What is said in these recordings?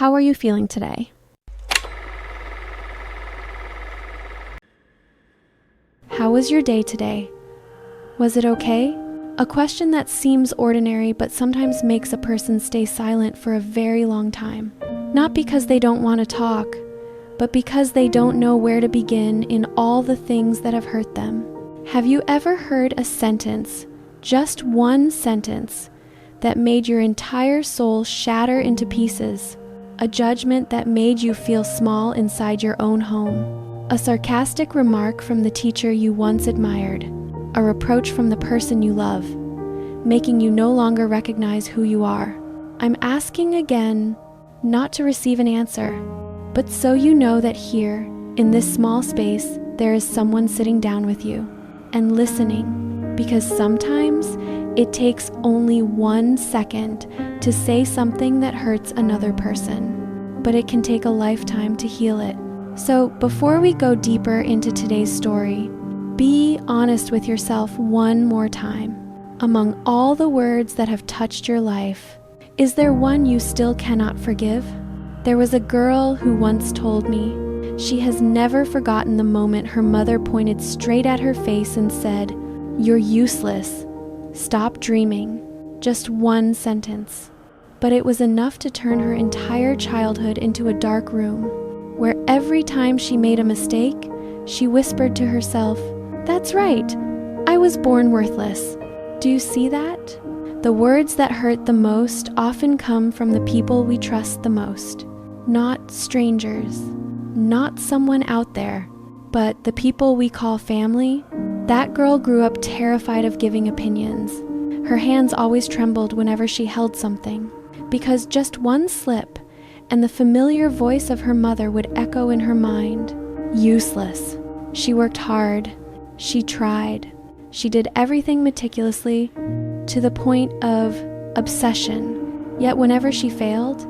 How are you feeling today? How was your day today? Was it okay? A question that seems ordinary but sometimes makes a person stay silent for a very long time. Not because they don't want to talk, but because they don't know where to begin in all the things that have hurt them. Have you ever heard a sentence, just one sentence, that made your entire soul shatter into pieces? A judgment that made you feel small inside your own home. A sarcastic remark from the teacher you once admired. A reproach from the person you love, making you no longer recognize who you are. I'm asking again, not to receive an answer, but so you know that here, in this small space, there is someone sitting down with you and listening, because sometimes it takes only 1 second to say something that hurts another person, but it can take a lifetime to heal it. So before we go deeper into today's story, be honest with yourself one more time. Among all the words that have touched your life, is there one you still cannot forgive? There was a girl who once told me she has never forgotten the moment her mother pointed straight at her face and said, "You're useless. Stop dreaming." Just one sentence. But it was enough to turn her entire childhood into a dark room, where every time she made a mistake, she whispered to herself, "That's right, I was born worthless." Do you see that? The words that hurt the most often come from the people we trust the most. Not strangers, not someone out there, but the people we call family. That girl grew up terrified of giving opinions. Her hands always trembled whenever she held something, because just one slip and the familiar voice of her mother would echo in her mind. Useless. She worked hard. She tried. She did everything meticulously, to the point of obsession. Yet whenever she failed,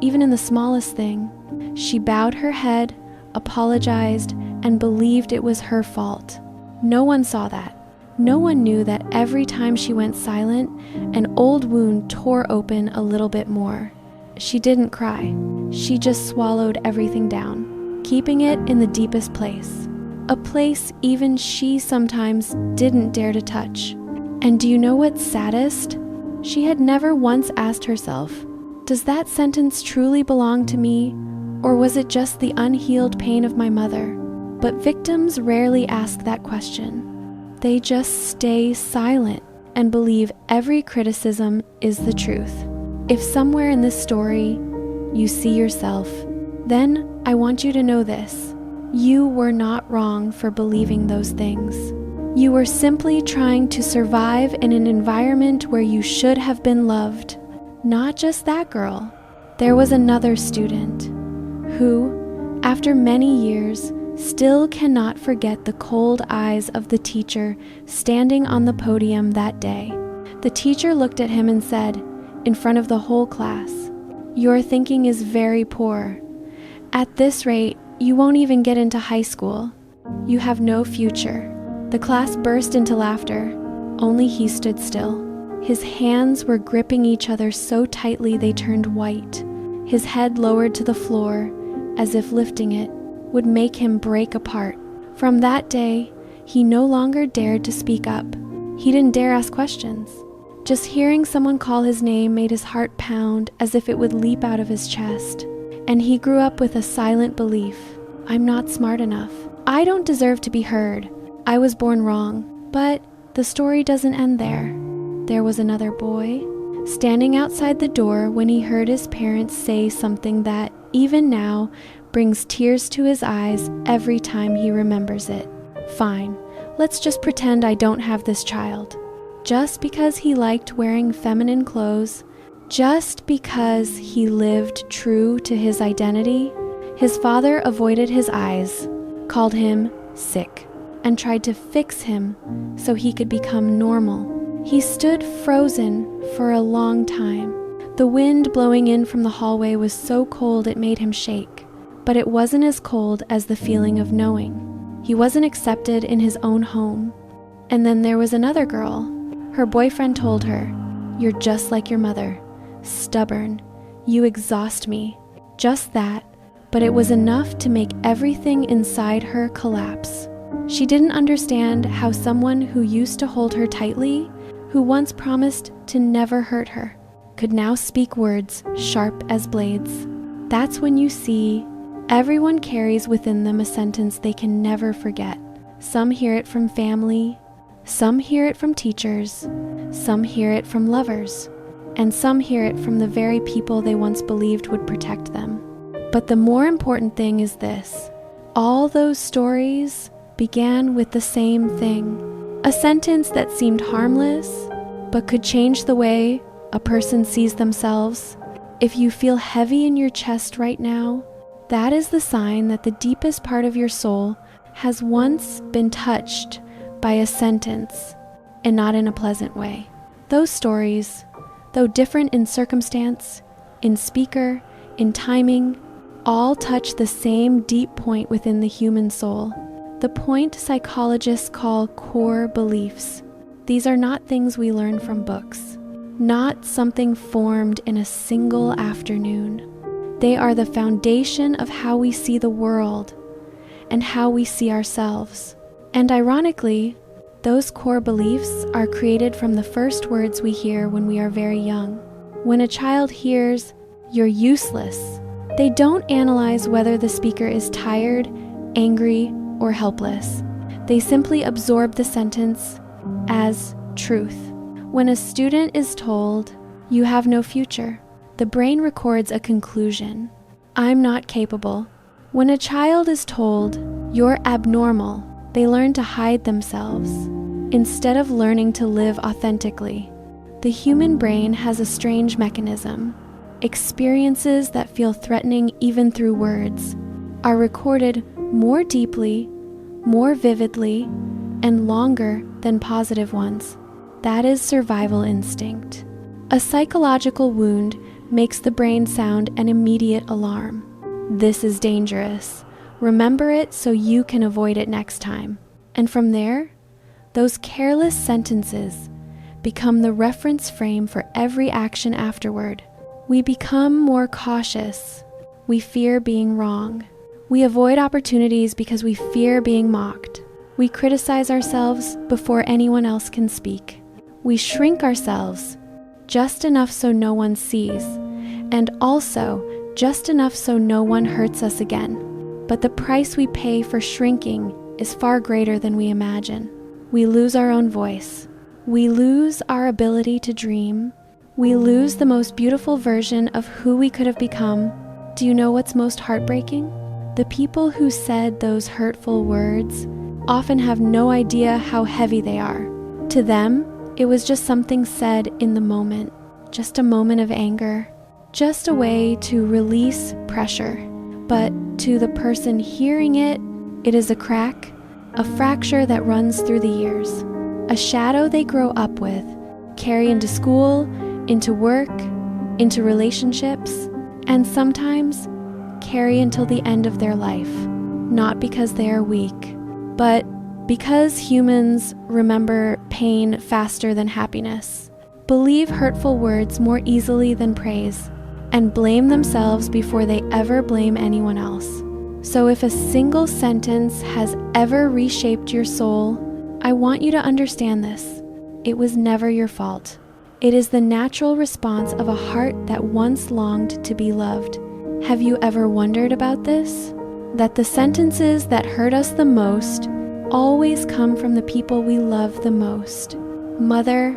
even in the smallest thing, she bowed her head, apologized, and believed it was her fault. No one saw that. No one knew that every time she went silent, an old wound tore open a little bit more. She didn't cry. She just swallowed everything down, keeping it in the deepest place. A place even she sometimes didn't dare to touch. And do you know what's saddest? She had never once asked herself, does that sentence truly belong to me, or was it just the unhealed pain of my mother? But victims rarely ask that question. They just stay silent and believe every criticism is the truth. If somewhere in this story you see yourself, then I want you to know this. You were not wrong for believing those things. You were simply trying to survive in an environment where you should have been loved. Not just that girl. There was another student who, after many years, still cannot forget the cold eyes of the teacher standing on the podium that day. The teacher looked at him and said, in front of the whole class, "Your thinking is very poor. At this rate, you won't even get into high school. You have no future." The class burst into laughter. Only he stood still. His hands were gripping each other so tightly they turned white. His head lowered to the floor, as if lifting it would make him break apart. From that day, he no longer dared to speak up. He didn't dare ask questions. Just hearing someone call his name made his heart pound as if it would leap out of his chest. And he grew up with a silent belief, I'm not smart enough. I don't deserve to be heard. I was born wrong. But the story doesn't end there. There was another boy standing outside the door when he heard his parents say something that, even now, brings tears to his eyes every time he remembers it. Fine, let's just pretend I don't have this child. Just because he liked wearing feminine clothes, just because he lived true to his identity, his father avoided his eyes, called him sick, and tried to fix him so he could become normal. He stood frozen for a long time. The wind blowing in from the hallway was so cold it made him shake, but it wasn't as cold as the feeling of knowing. He wasn't accepted in his own home. And then there was another girl. Her boyfriend told her, "You're just like your mother. Stubborn. You exhaust me." Just that, but it was enough to make everything inside her collapse. She didn't understand how someone who used to hold her tightly, who once promised to never hurt her, could now speak words sharp as blades. That's when you see everyone carries within them a sentence they can never forget. Some hear it from family, some hear it from teachers, some hear it from lovers, and some hear it from the very people they once believed would protect them. But the more important thing is this: all those stories began with the same thing. A sentence that seemed harmless, but could change the way a person sees themselves. If you feel heavy in your chest right now, that is the sign that the deepest part of your soul has once been touched by a sentence, and not in a pleasant way. Those stories, though different in circumstance, in speaker, in timing, all touch the same deep point within the human soul, the point psychologists call core beliefs. These are not things we learn from books, not something formed in a single afternoon. They are the foundation of how we see the world and how we see ourselves. And ironically, those core beliefs are created from the first words we hear when we are very young. When a child hears, "You're useless," they don't analyze whether the speaker is tired, angry, or helpless. They simply absorb the sentence as truth. When a student is told, "You have no future," the brain records a conclusion: "I'm not capable." When a child is told, "You're abnormal," they learn to hide themselves instead of learning to live authentically. The human brain has a strange mechanism. Experiences that feel threatening even through words are recorded more deeply, more vividly, and longer than positive ones. That is survival instinct. A psychological wound makes the brain sound an immediate alarm. This is dangerous. Remember it so you can avoid it next time. And from there, those careless sentences become the reference frame for every action afterward. We become more cautious. We fear being wrong. We avoid opportunities because we fear being mocked. We criticize ourselves before anyone else can speak. We shrink ourselves just enough so no one sees, and also just enough so no one hurts us again. But the price we pay for shrinking is far greater than we imagine. We lose our own voice. We lose our ability to dream. We lose the most beautiful version of who we could have become. Do you know what's most heartbreaking? The people who said those hurtful words often have no idea how heavy they are. To them, it was just something said in the moment, just a moment of anger, just a way to release pressure. But to the person hearing it, it is a crack, a fracture that runs through the years, a shadow they grow up with, carry into school, into work, into relationships, and sometimes carry until the end of their life, not because they are weak, but because humans remember pain faster than happiness, believe hurtful words more easily than praise, and blame themselves before they ever blame anyone else. So if a single sentence has ever reshaped your soul, I want you to understand this. It was never your fault. It is the natural response of a heart that once longed to be loved. Have you ever wondered about this? That the sentences that hurt us the most always come from the people we love the most. Mother,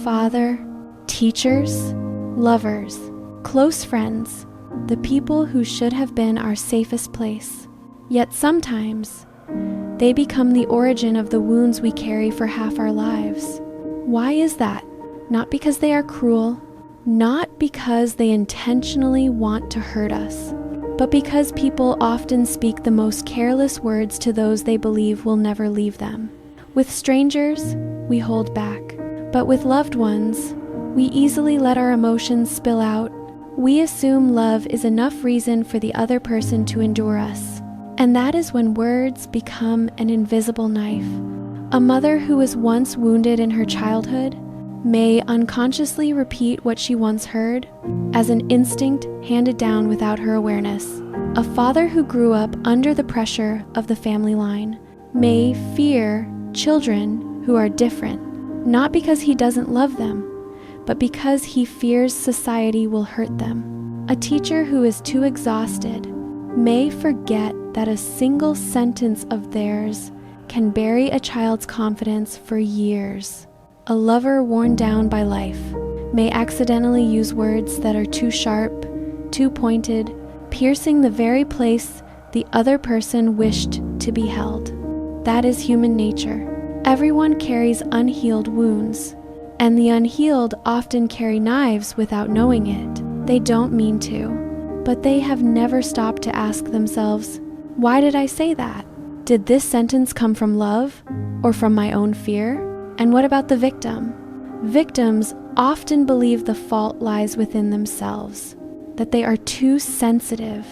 father, teachers, lovers, close friends, the people who should have been our safest place. Yet sometimes, they become the origin of the wounds we carry for half our lives. Why is that? Not because they are cruel, not because they intentionally want to hurt us, but because people often speak the most careless words to those they believe will never leave them. With strangers, we hold back, but with loved ones, we easily let our emotions spill out. We assume love is enough reason for the other person to endure us, and that is when words become an invisible knife. A mother who was once wounded in her childhood may unconsciously repeat what she once heard as an instinct handed down without her awareness. A father who grew up under the pressure of the family line may fear children who are different, not because he doesn't love them, but because he fears society will hurt them. A teacher who is too exhausted may forget that a single sentence of theirs can bury a child's confidence for years. A lover worn down by life may accidentally use words that are too sharp, too pointed, piercing the very place the other person wished to be held. That is human nature. Everyone carries unhealed wounds, and the unhealed often carry knives without knowing it. They don't mean to, but they have never stopped to ask themselves, why did I say that? Did this sentence come from love or from my own fear? And what about the victim? Victims often believe the fault lies within themselves, that they are too sensitive,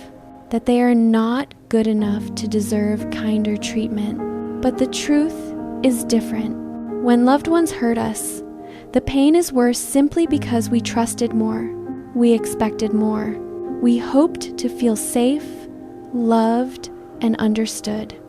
that they are not good enough to deserve kinder treatment. But the truth is different. When loved ones hurt us, the pain is worse simply because we trusted more, we expected more, we hoped to feel safe, loved, and understood.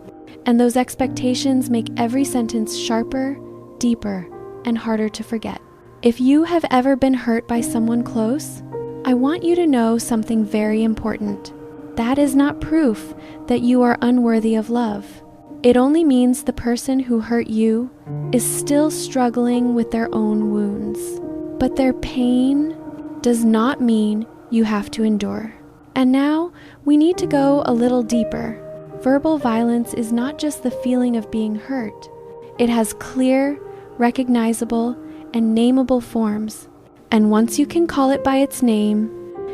And those expectations make every sentence sharper, deeper, and harder to forget. If you have ever been hurt by someone close, I want you to know something very important. That is not proof that you are unworthy of love. It only means the person who hurt you is still struggling with their own wounds. But their pain does not mean you have to endure. And now we need to go a little deeper. Verbal violence is not just the feeling of being hurt. It has clear, recognizable, and nameable forms. And once you can call it by its name,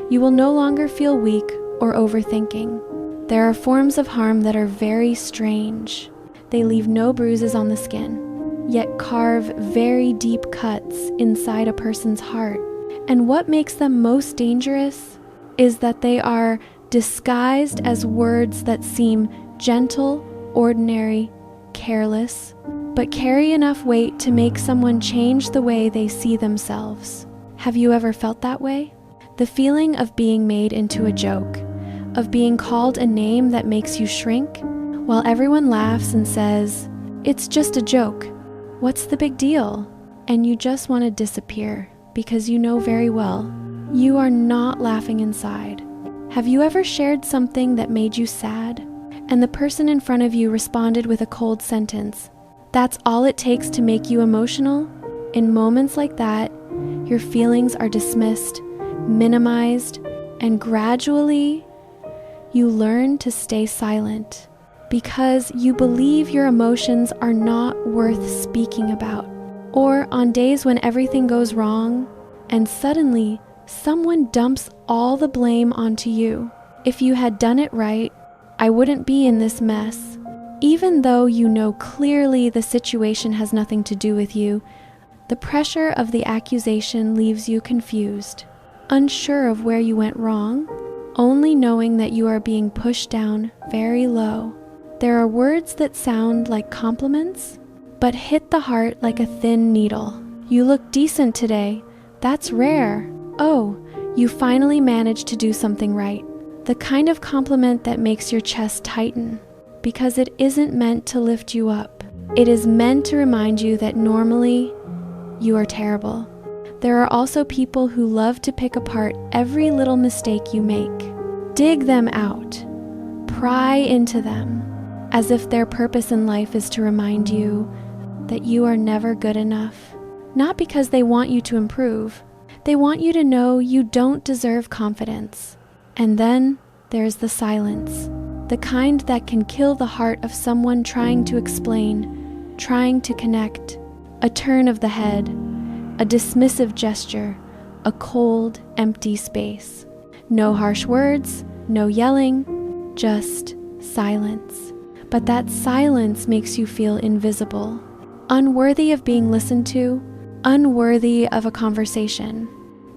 you will no longer feel weak or overthinking. There are forms of harm that are very strange. They leave no bruises on the skin, yet carve very deep cuts inside a person's heart. And what makes them most dangerous is that they are disguised as words that seem gentle, ordinary, careless, but carry enough weight to make someone change the way they see themselves. Have you ever felt that way? The feeling of being made into a joke, of being called a name that makes you shrink, while everyone laughs and says, "It's just a joke. What's the big deal?" And you just want to disappear because you know very well you are not laughing inside. Have you ever shared something that made you sad, and the person in front of you responded with a cold sentence? That's all it takes to make you emotional. In moments like that, your feelings are dismissed, minimized, and gradually you learn to stay silent because you believe your emotions are not worth speaking about. Or on days when everything goes wrong and suddenly someone dumps all the blame onto you. If you had done it right, I wouldn't be in this mess. Even though you know clearly the situation has nothing to do with you, the pressure of the accusation leaves you confused, unsure of where you went wrong, only knowing that you are being pushed down very low. There are words that sound like compliments, but hit the heart like a thin needle. You look decent today. That's rare. Oh, you finally managed to do something right. The kind of compliment that makes your chest tighten, because it isn't meant to lift you up. It is meant to remind you that normally you are terrible. There are also people who love to pick apart every little mistake you make. Dig them out. Pry into them, as if their purpose in life is to remind you that you are never good enough. Not because they want you to improve. They want you to know you don't deserve confidence. And then there's the silence, the kind that can kill the heart of someone trying to explain, trying to connect. A turn of the head, a dismissive gesture, a cold, empty space. No harsh words, no yelling, just silence. But that silence makes you feel invisible, unworthy of being listened to, unworthy of a conversation.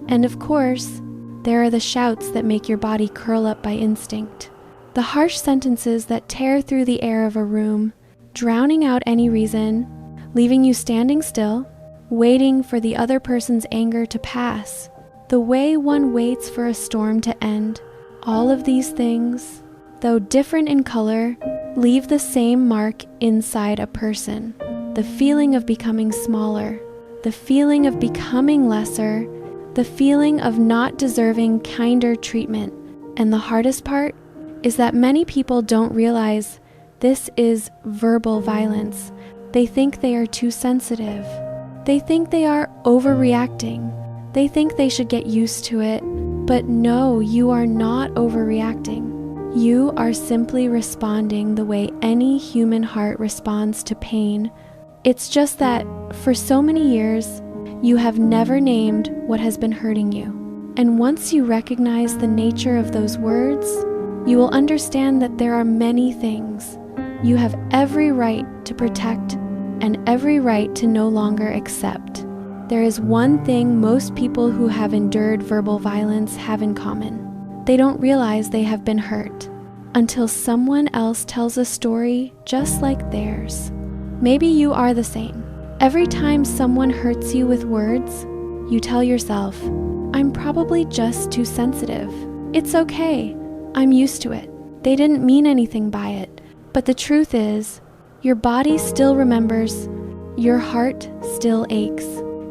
And of course, there are the shouts that make your body curl up by instinct. The harsh sentences that tear through the air of a room, drowning out any reason, leaving you standing still, waiting for the other person's anger to pass, the way one waits for a storm to end. All of these things, though different in color, leave the same mark inside a person. The feeling of becoming smaller, the feeling of becoming lesser, the feeling of not deserving kinder treatment. And the hardest part is that many people don't realize this is verbal violence. They think they are too sensitive. They think they are overreacting. They think they should get used to it. But no, you are not overreacting. You are simply responding the way any human heart responds to pain. It's just that for so many years, you have never named what has been hurting you. And once you recognize the nature of those words, you will understand that there are many things you have every right to protect and every right to no longer accept. There is one thing most people who have endured verbal violence have in common. They don't realize they have been hurt until someone else tells a story just like theirs. Maybe you are the same. Every time someone hurts you with words, you tell yourself, I'm probably just too sensitive. It's okay. I'm used to it. They didn't mean anything by it. But the truth is, your body still remembers, your heart still aches,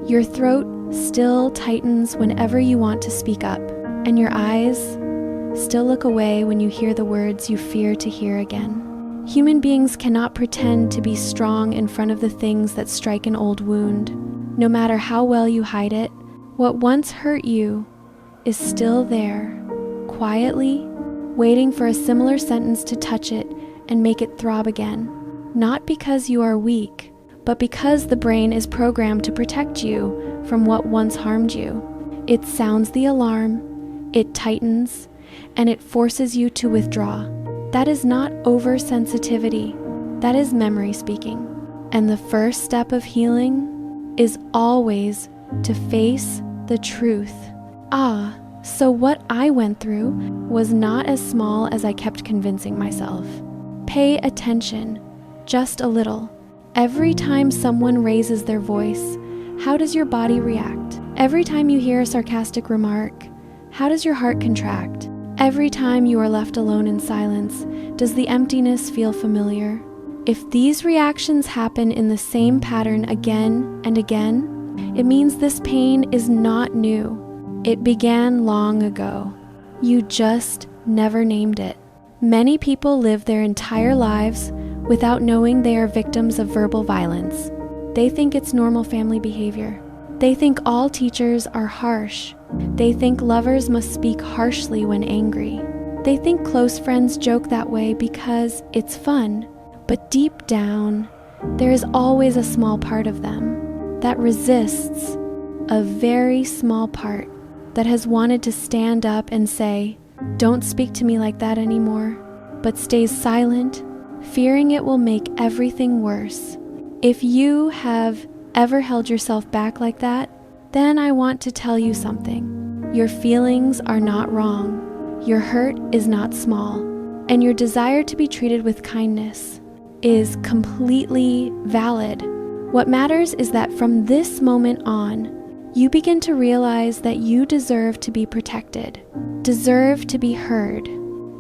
your throat still tightens whenever you want to speak up, and your eyes still look away when you hear the words you fear to hear again. Human beings cannot pretend to be strong in front of the things that strike an old wound. No matter how well you hide it, what once hurt you is still there, quietly, waiting for a similar sentence to touch it and make it throb again. Not because you are weak, but because the brain is programmed to protect you from what once harmed you. It sounds the alarm, it tightens, and it forces you to withdraw. That is not oversensitivity, that is memory speaking. And the first step of healing is always to face the truth. So what I went through was not as small as I kept convincing myself. Pay attention, just a little. Every time someone raises their voice, how does your body react? Every time you hear a sarcastic remark, how does your heart contract? Every time you are left alone in silence, does the emptiness feel familiar? If these reactions happen in the same pattern again and again, it means this pain is not new. It began long ago. You just never named it. Many people live their entire lives without knowing they are victims of verbal violence. They think it's normal family behavior. They think all teachers are harsh. They think lovers must speak harshly when angry. They think close friends joke that way because it's fun. But deep down, there is always a small part of them that resists, a very small part that has wanted to stand up and say, don't speak to me like that anymore, but stays silent, fearing it will make everything worse. If you have ever held yourself back like that, then I want to tell you something. Your feelings are not wrong. Your hurt is not small. And your desire to be treated with kindness is completely valid. What matters is that from this moment on, you begin to realize that you deserve to be protected, deserve to be heard,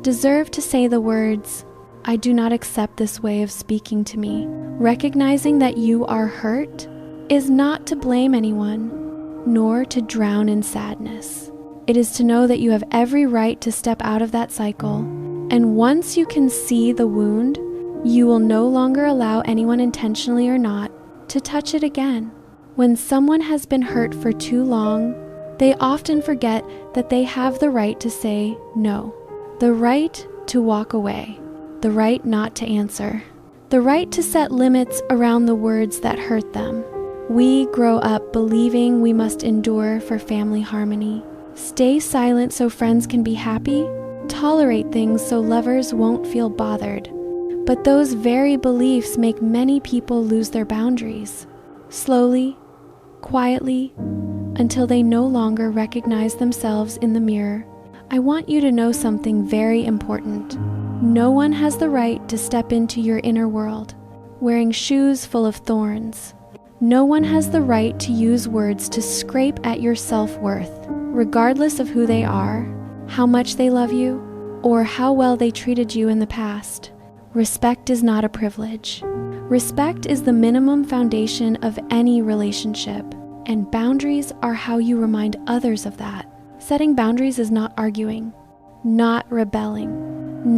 deserve to say the words, I do not accept this way of speaking to me. Recognizing that you are hurt is not to blame anyone, nor to drown in sadness. It is to know that you have every right to step out of that cycle, and once you can see the wound, you will no longer allow anyone intentionally or not to touch it again. When someone has been hurt for too long, they often forget that they have the right to say no, the right to walk away, the right not to answer, the right to set limits around the words that hurt them. We grow up believing we must endure for family harmony, stay silent so friends can be happy, tolerate things so lovers won't feel bothered. But those very beliefs make many people lose their boundaries, slowly, quietly, until they no longer recognize themselves in the mirror. I want you to know something very important. No one has the right to step into your inner world, wearing shoes full of thorns. No one has the right to use words to scrape at your self-worth, regardless of who they are, how much they love you, or how well they treated you in the past. Respect is not a privilege. Respect is the minimum foundation of any relationship, and boundaries are how you remind others of that. Setting boundaries is not arguing, not rebelling,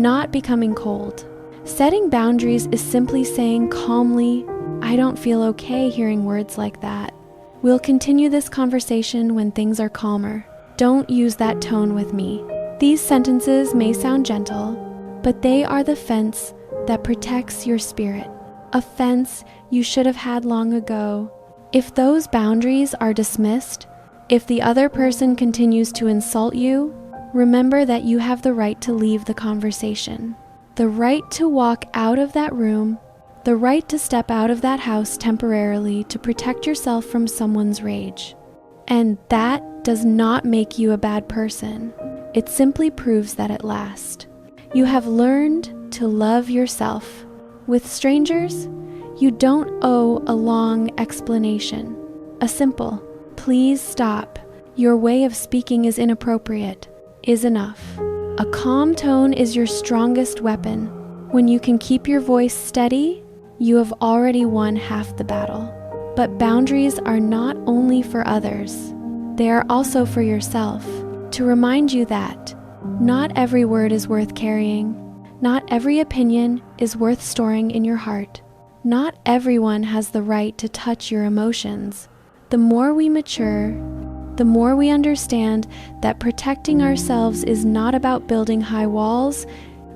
not becoming cold. Setting boundaries is simply saying calmly, "I don't feel okay hearing words like that. We'll continue this conversation when things are calmer. Don't use that tone with me." These sentences may sound gentle, but they are the fence that protects your spirit, a fence you should have had long ago. If those boundaries are dismissed, if the other person continues to insult you, remember that you have the right to leave the conversation, the right to walk out of that room, the right to step out of that house temporarily to protect yourself from someone's rage. And that does not make you a bad person. It simply proves that at last, you have learned to love yourself. With strangers, you don't owe a long explanation. A simple, "Please stop. Your way of speaking is inappropriate," is enough. A calm tone is your strongest weapon. When you can keep your voice steady, you have already won half the battle. But boundaries are not only for others, they are also for yourself, to remind you that not every word is worth carrying, not every opinion is worth storing in your heart, not everyone has the right to touch your emotions. The more we mature, the more we understand that protecting ourselves is not about building high walls,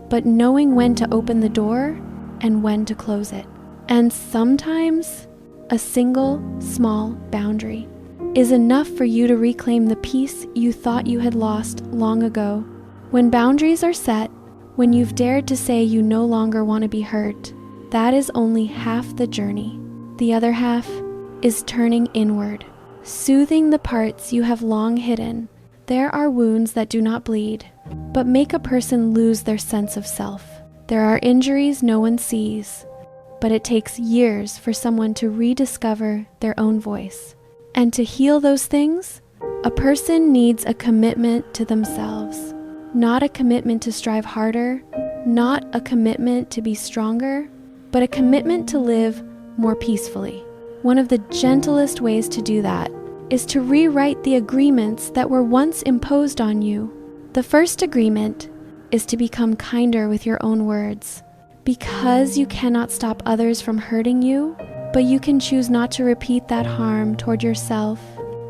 but knowing when to open the door and when to close it. And sometimes a single small boundary is enough for you to reclaim the peace you thought you had lost long ago. When boundaries are set, when you've dared to say you no longer want to be hurt, that is only half the journey. The other half is turning inward, soothing the parts you have long hidden. There are wounds that do not bleed, but make a person lose their sense of self. There are injuries no one sees, but it takes years for someone to rediscover their own voice. And to heal those things, a person needs a commitment to themselves, not a commitment to strive harder, not a commitment to be stronger, but a commitment to live more peacefully. One of the gentlest ways to do that is to rewrite the agreements that were once imposed on you. The first agreement is to become kinder with your own words. Because you cannot stop others from hurting you, but you can choose not to repeat that harm toward yourself.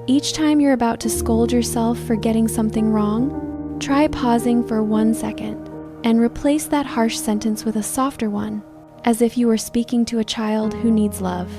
Each time you're about to scold yourself for getting something wrong, try pausing for 1 second and replace that harsh sentence with a softer one, as if you were speaking to a child who needs love.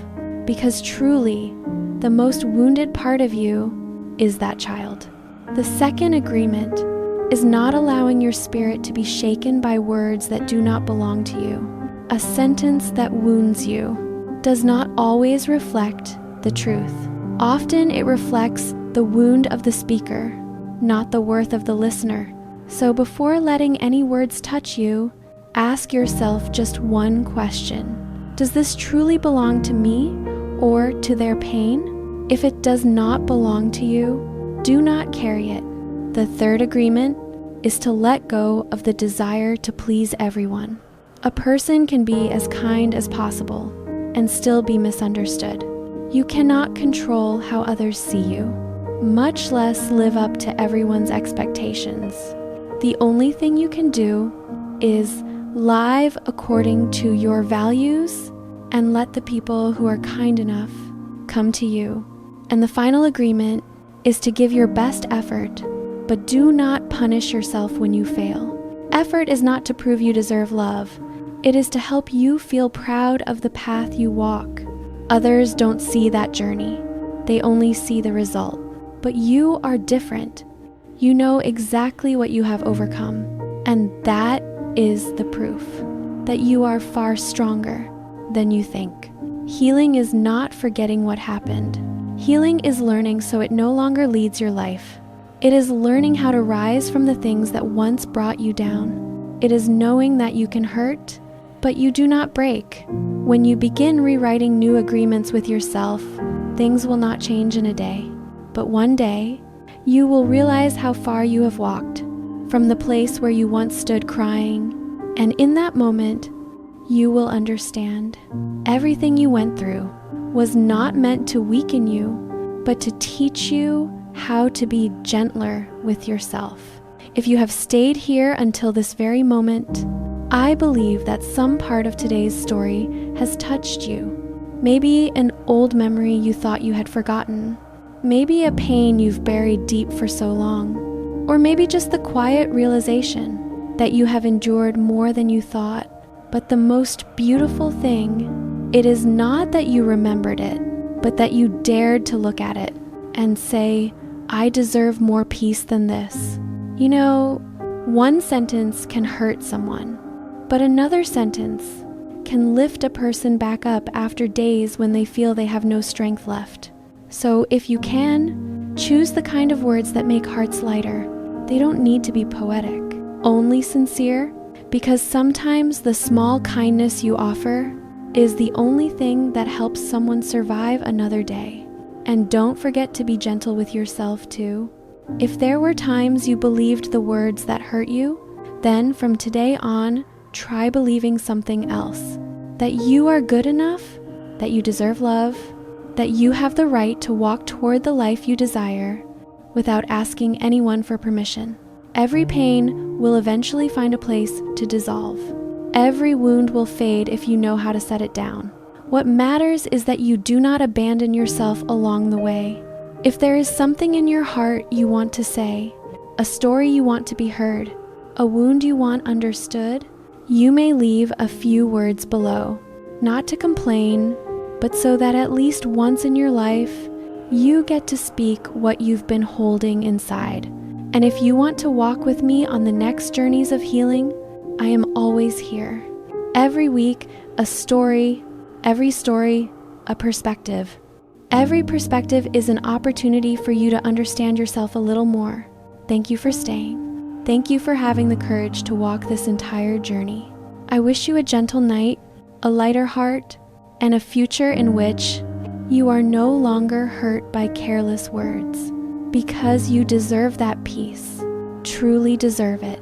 Because truly, the most wounded part of you is that child. The second agreement is not allowing your spirit to be shaken by words that do not belong to you. A sentence that wounds you does not always reflect the truth. Often it reflects the wound of the speaker, not the worth of the listener. So before letting any words touch you, ask yourself just one question. Does this truly belong to me or to their pain? If it does not belong to you, do not carry it. The third agreement is to let go of the desire to please everyone. A person can be as kind as possible and still be misunderstood. You cannot control how others see you, much less live up to everyone's expectations. The only thing you can do is live according to your values and let the people who are kind enough come to you. And the final agreement is to give your best effort, but do not punish yourself when you fail. Effort is not to prove you deserve love. It is to help you feel proud of the path you walk. Others don't see that journey. They only see the result. But you are different. You know exactly what you have overcome. And that is the proof that you are far stronger than you think. Healing is not forgetting what happened. Healing is learning so it no longer leads your life. It is learning how to rise from the things that once brought you down. It is knowing that you can hurt, but you do not break. When you begin rewriting new agreements with yourself, things will not change in a day. But one day, you will realize how far you have walked from the place where you once stood crying, and in that moment, you will understand. Everything you went through was not meant to weaken you, but to teach you how to be gentler with yourself. If you have stayed here until this very moment, I believe that some part of today's story has touched you. Maybe an old memory you thought you had forgotten. Maybe a pain you've buried deep for so long. Or maybe just the quiet realization that you have endured more than you thought. But the most beautiful thing, it is not that you remembered it, but that you dared to look at it and say, I deserve more peace than this. You know, one sentence can hurt someone, but another sentence can lift a person back up after days when they feel they have no strength left. So if you can, choose the kind of words that make hearts lighter. They don't need to be poetic, only sincere, because sometimes the small kindness you offer is the only thing that helps someone survive another day. And don't forget to be gentle with yourself too. If there were times you believed the words that hurt you, then from today on, try believing something else. That you are good enough, that you deserve love, that you have the right to walk toward the life you desire without asking anyone for permission. Every pain will eventually find a place to dissolve. Every wound will fade if you know how to set it down. What matters is that you do not abandon yourself along the way. If there is something in your heart you want to say, a story you want to be heard, a wound you want understood, you may leave a few words below, not to complain, but so that at least once in your life, you get to speak what you've been holding inside. And if you want to walk with me on the next journeys of healing, I am always here. Every week, a story, every story, a perspective. Every perspective is an opportunity for you to understand yourself a little more. Thank you for staying. Thank you for having the courage to walk this entire journey. I wish you a gentle night, a lighter heart, and a future in which you are no longer hurt by careless words, because you deserve that peace, truly deserve it.